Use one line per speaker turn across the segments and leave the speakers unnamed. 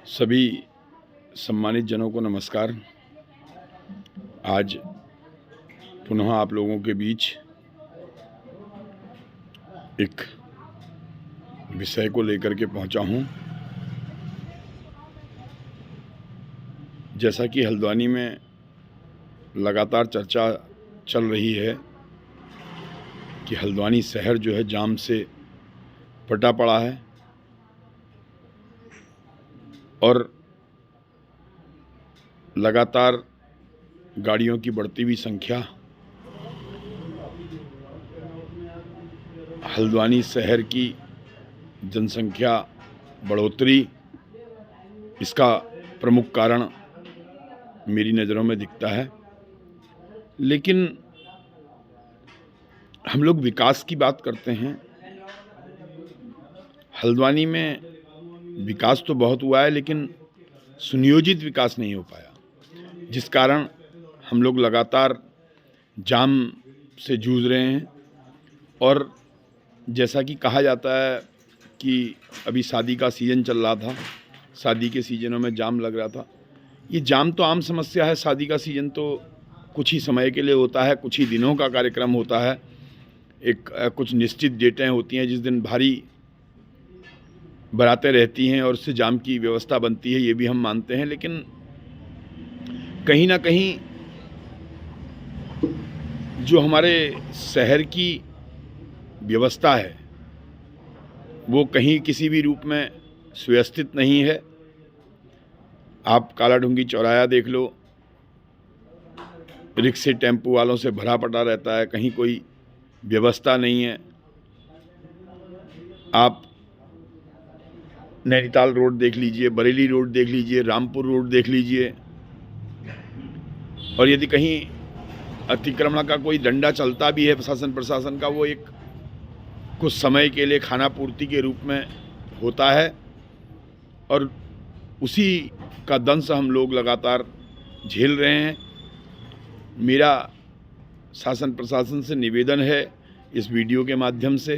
सभी सम्मानित जनों को नमस्कार। आज पुनः आप लोगों के बीच एक विषय को लेकर के पहुंचा हूं। जैसा कि हल्द्वानी में लगातार चर्चा चल रही है कि हल्द्वानी शहर जो है जाम से फटा पड़ा है और लगातार गाड़ियों की बढ़ती हुई संख्या हल्द्वानी शहर की जनसंख्या बढ़ोतरी इसका प्रमुख कारण मेरी नज़रों में दिखता है। लेकिन हम लोग विकास की बात करते हैं। हल्द्वानी में विकास तो बहुत हुआ है लेकिन सुनियोजित विकास नहीं हो पाया, जिस कारण हम लोग लगातार जाम से जूझ रहे हैं। और जैसा कि कहा जाता है कि अभी शादी का सीज़न चल रहा था, शादी के सीज़नों में जाम लग रहा था। ये जाम तो आम समस्या है। शादी का सीज़न तो कुछ ही समय के लिए होता है, कुछ ही दिनों का कार्यक्रम होता है। कुछ निश्चित डेटें होती हैं जिस दिन भारी बारातें रहती हैं और उससे जाम की व्यवस्था बनती है, ये भी हम मानते हैं। लेकिन कहीं ना कहीं जो हमारे शहर की व्यवस्था है वो कहीं किसी भी रूप में सुव्यवस्थित नहीं है। आप कालाढूंगी चौराहा देख लो, रिक्शे टेम्पो वालों से भरा पड़ा रहता है, कहीं कोई व्यवस्था नहीं है। आप नैनीताल रोड देख लीजिए, बरेली रोड देख लीजिए, रामपुर रोड देख लीजिए, और यदि कहीं अतिक्रमण का कोई डंडा चलता भी है प्रशासन का, वो एक कुछ समय के लिए खाना पूर्ति के रूप में होता है और उसी का दंश हम लोग लगातार झेल रहे हैं। मेरा शासन प्रशासन से निवेदन है इस वीडियो के माध्यम से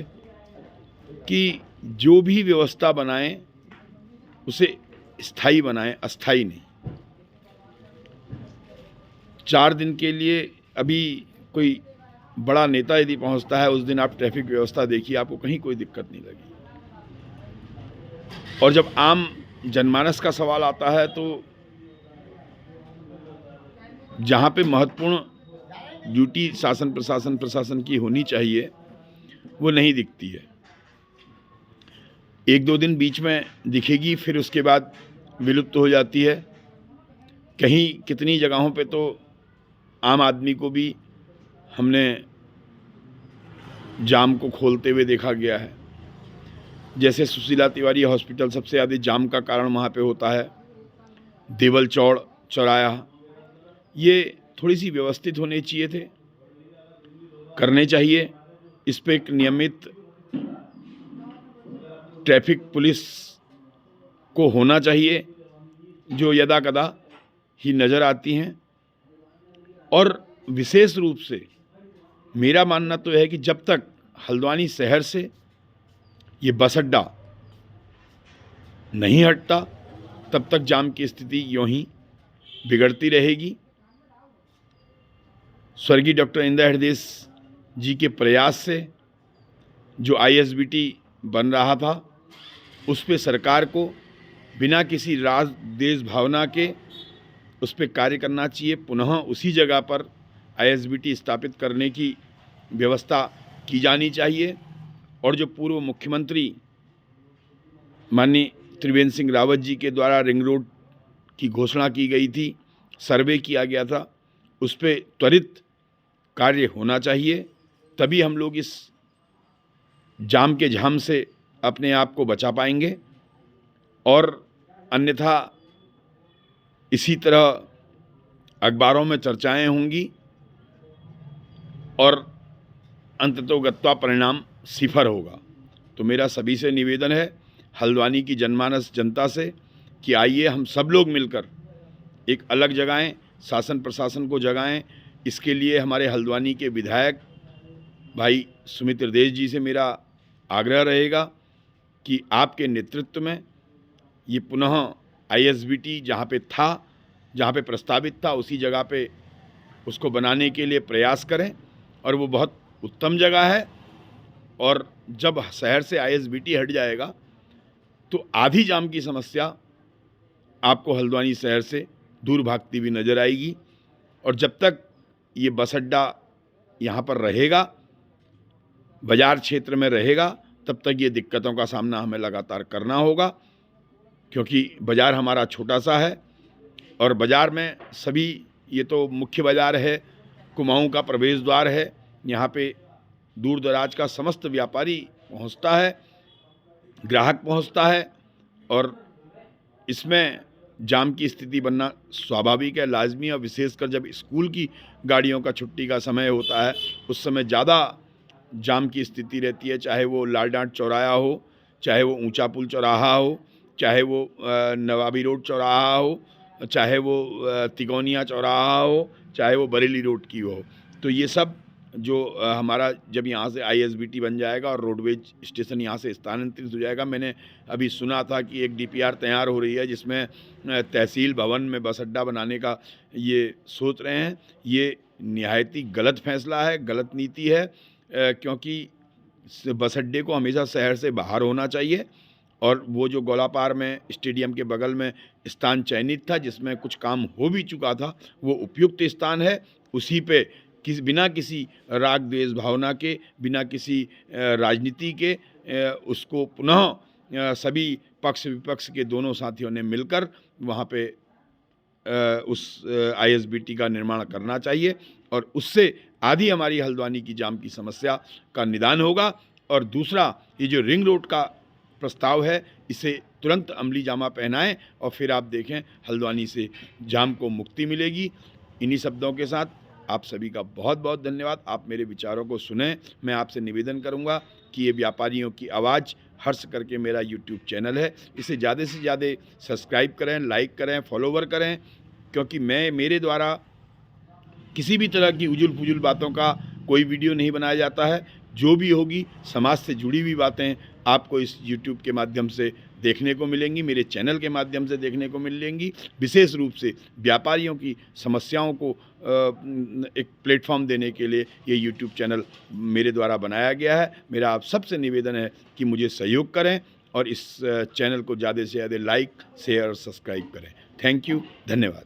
कि जो भी व्यवस्था बनाएं उसे स्थायी बनाएं, अस्थायी नहीं। 4 दिन के लिए अभी कोई बड़ा नेता यदि पहुंचता है, उस दिन आप ट्रैफिक व्यवस्था देखिए, आपको कहीं कोई दिक्कत नहीं लगी। और जब आम जनमानस का सवाल आता है तो जहां पे महत्वपूर्ण ड्यूटी शासन प्रशासन की होनी चाहिए वो नहीं दिखती है। 1-2 दिन बीच में दिखेगी, फिर उसके बाद विलुप्त हो जाती है। कहीं कितनी जगहों पे तो आम आदमी को भी हमने जाम को खोलते हुए देखा गया है। जैसे सुशीला तिवारी हॉस्पिटल सबसे ज़्यादा जाम का कारण वहाँ पे होता है। देवल चौराहा, ये थोड़ी सी व्यवस्थित होने चाहिए थे, करने चाहिए। इस पे एक नियमित ट्रैफिक पुलिस को होना चाहिए जो यदा कदा ही नज़र आती हैं। और विशेष रूप से मेरा मानना तो है कि जब तक हल्द्वानी शहर से ये बस अड्डा नहीं हटता तब तक जाम की स्थिति यूं ही बिगड़ती रहेगी। स्वर्गीय डॉक्टर इंदिरा हृदय जी के प्रयास से जो ISBT बन रहा था उस पे सरकार को बिना किसी राज देश भावना के उस पर कार्य करना चाहिए। पुनः उसी जगह पर ISBT स्थापित करने की व्यवस्था की जानी चाहिए। और जो पूर्व मुख्यमंत्री माननीय त्रिवेंद्र सिंह रावत जी के द्वारा रिंग रोड की घोषणा की गई थी, सर्वे किया गया था, उस पर त्वरित कार्य होना चाहिए। तभी हम लोग इस जाम के झाम से अपने आप को बचा पाएंगे। और अन्यथा इसी तरह अखबारों में चर्चाएं होंगी और अंततोगत्वा परिणाम सिफर होगा। तो मेरा सभी से निवेदन है, हल्द्वानी की जनमानस जनता से, कि आइए हम सब लोग मिलकर एक अलग जगाएं, शासन प्रशासन को जगाएं। इसके लिए हमारे हल्द्वानी के विधायक भाई सुमित हृदय जी से मेरा आग्रह रहेगा कि आपके नेतृत्व में ये पुनः आईएसबीटी जहाँ पे था, जहाँ पे प्रस्तावित था, उसी जगह पे उसको बनाने के लिए प्रयास करें। और वो बहुत उत्तम जगह है। और जब शहर से आईएसबीटी हट जाएगा तो आधी जाम की समस्या आपको हल्द्वानी शहर से दूर भागती हुई नज़र आएगी। और जब तक ये बस अड्डा यहाँ पर रहेगा, बाज़ार क्षेत्र में रहेगा, तब तक ये दिक्कतों का सामना हमें लगातार करना होगा, क्योंकि बाज़ार हमारा छोटा सा है और बाज़ार में सभी, ये तो मुख्य बाज़ार है, कुमाऊं का प्रवेश द्वार है, यहाँ पे दूर दराज का समस्त व्यापारी पहुँचता है, ग्राहक पहुँचता है। और इसमें जाम की स्थिति बनना स्वाभाविक है, लाजमी है। और विशेषकर जब स्कूल की गाड़ियों का छुट्टी का समय होता है, उस समय ज़्यादा जाम की स्थिति रहती है, चाहे वो लाल डांट चौराहा हो, चाहे वो ऊंचा पुल चौराहा हो, चाहे वो नवाबी रोड चौराहा हो, चाहे वो तिकोनिया चौराहा हो, चाहे वो बरेली रोड की हो। तो ये सब जो हमारा जब यहाँ से आईएसबीटी बन जाएगा और रोडवेज स्टेशन यहाँ से स्थानांतरित हो जाएगा, मैंने अभी सुना था कि एक डीपीआर तैयार हो रही है जिसमें तहसील भवन में बस अड्डा बनाने का ये सोच रहे हैं। ये निहायत ही गलत फैसला है, गलत नीति है, क्योंकि बस अड्डे को हमेशा शहर से बाहर होना चाहिए। और वो जो गोलापार में स्टेडियम के बगल में स्थान चयनित था, जिसमें कुछ काम हो भी चुका था, वो उपयुक्त स्थान है। उसी पे बिना किसी राग द्वेष भावना के, बिना किसी राजनीति के, उसको पुनः सभी पक्ष विपक्ष के दोनों साथियों ने मिलकर वहाँ पे उस आईएसबीटी का निर्माण करना चाहिए। और उससे आधी हमारी हल्द्वानी की जाम की समस्या का निदान होगा। और दूसरा, ये जो रिंग रोड का प्रस्ताव है, इसे तुरंत अमली जामा पहनाएं और फिर आप देखें हल्द्वानी से जाम को मुक्ति मिलेगी। इन्हीं शब्दों के साथ आप सभी का बहुत बहुत धन्यवाद। आप मेरे विचारों को सुनें। मैं आपसे निवेदन करूंगा कि ये व्यापारियों की आवाज़ हर्ष करके मेरा यूट्यूब चैनल है, इसे ज़्यादा से ज़्यादा सब्सक्राइब करें, लाइक करें, फॉलोवर करें, क्योंकि मेरे द्वारा किसी भी तरह की उजुल फुजुल बातों का कोई वीडियो नहीं बनाया जाता है। जो भी होगी समाज से जुड़ी हुई बातें आपको इस YouTube के माध्यम से देखने को मिलेंगी, मेरे चैनल के माध्यम से देखने को मिलेंगी। विशेष रूप से व्यापारियों की समस्याओं को एक प्लेटफॉर्म देने के लिए ये YouTube चैनल मेरे द्वारा बनाया गया है। मेरा आप सबसे निवेदन है कि मुझे सहयोग करें और इस चैनल को ज़्यादा से ज़्यादा लाइक, शेयर और सब्सक्राइब करें। थैंक यू, धन्यवाद।